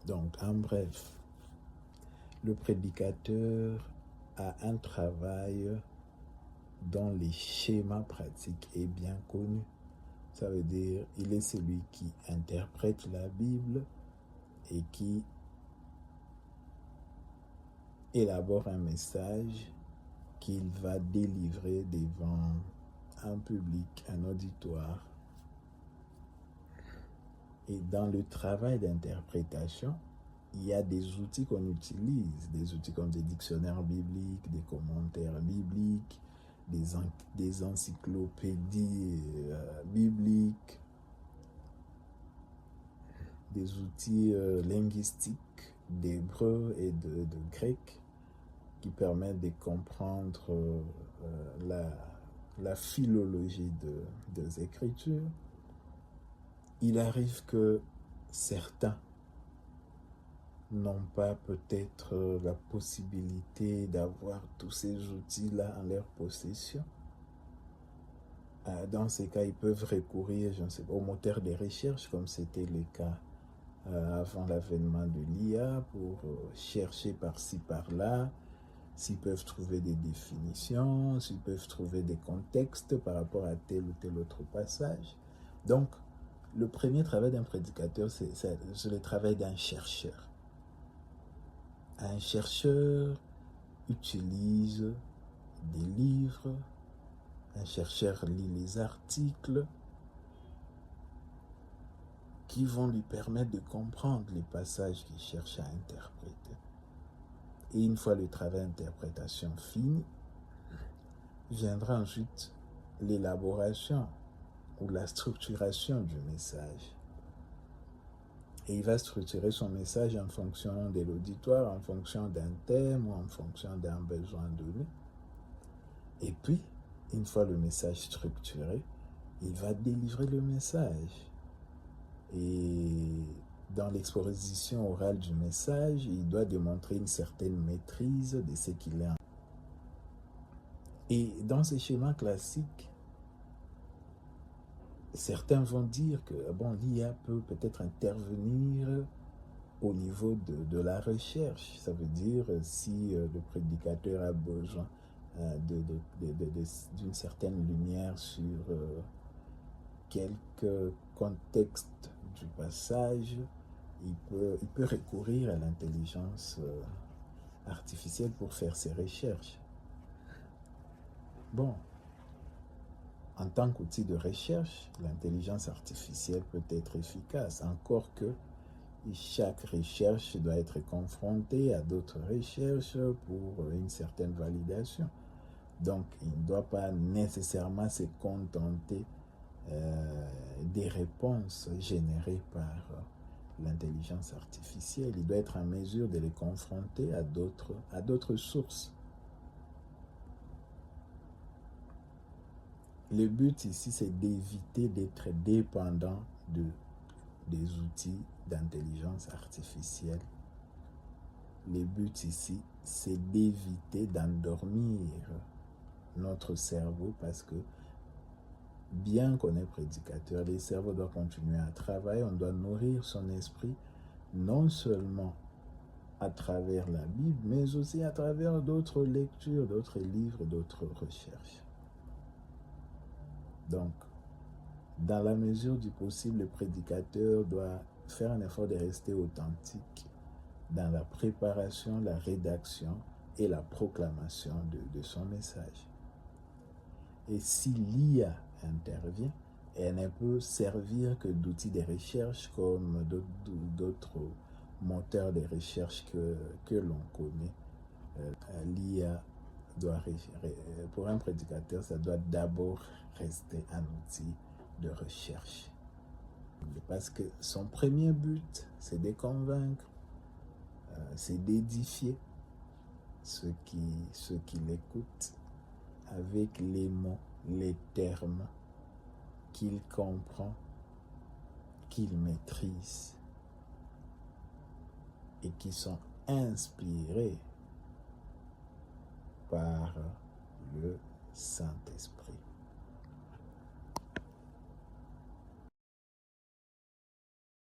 Donc, en bref, le prédicateur a un travail dont les schémas pratiques est bien connu. Ça veut dire il est celui qui interprète la Bible et qui élabore un message qu'il va délivrer devant un public, un auditoire. Et dans le travail d'interprétation, il y a des outils qu'on utilise, des outils comme des dictionnaires bibliques, des commentaires bibliques, des encyclopédies bibliques, des outils linguistiques d'hébreu et de grec qui permettent de comprendre la philologie des Écritures. Il arrive que certains n'ont pas peut-être la possibilité d'avoir tous ces outils-là en leur possession. Dans ces cas, ils peuvent recourir, je ne sais pas, aux moteurs de recherche, comme c'était le cas avant l'avènement de l'IA, pour chercher par-ci, par-là, s'ils peuvent trouver des définitions, s'ils peuvent trouver des contextes par rapport à tel ou tel autre passage. Donc, le premier travail d'un prédicateur, c'est le travail d'un chercheur. Un chercheur utilise des livres, un chercheur lit les articles qui vont lui permettre de comprendre les passages qu'il cherche à interpréter. Et une fois le travail d'interprétation fini, viendra ensuite l'élaboration ou la structuration du message. Et il va structurer son message en fonction de l'auditoire, en fonction d'un thème ou en fonction d'un besoin donné. Et puis, une fois le message structuré, il va délivrer le message. Et dans l'exposition orale du message, il doit démontrer une certaine maîtrise de ce qu'il est. Et dans ces schémas classiques, certains vont dire que l'IA peut peut-être intervenir au niveau de la recherche. Ça veut dire si le prédicateur a besoin d'une certaine lumière sur quelques contextes du passage, il peut recourir à l'intelligence artificielle pour faire ses recherches. Bon, en tant qu'outil de recherche, l'intelligence artificielle peut être efficace, encore que chaque recherche doit être confrontée à d'autres recherches pour une certaine validation. Donc, il ne doit pas nécessairement se contenter des réponses générées par l'intelligence artificielle. Il doit être en mesure de les confronter à d'autres sources. Le but ici, c'est d'éviter d'être dépendant des outils d'intelligence artificielle. Le but ici, c'est d'éviter d'endormir notre cerveau parce que bien qu'on est prédicateur, le cerveau doit continuer à travailler, on doit nourrir son esprit non seulement à travers la Bible, mais aussi à travers d'autres lectures, d'autres livres, d'autres recherches. Donc, dans la mesure du possible, le prédicateur doit faire un effort de rester authentique dans la préparation, la rédaction et la proclamation de son message. Et si l'IA intervient, elle ne peut servir que d'outils de recherche comme d'autres moteurs de recherche que l'on connaît. L'IA pour un prédicateur, ça doit d'abord rester un outil de recherche. Parce que son premier but, c'est de convaincre, c'est d'édifier ceux qui l'écoutent avec les mots, les termes qu'il comprend, qu'il maîtrise et qui sont inspirés par le Saint-Esprit.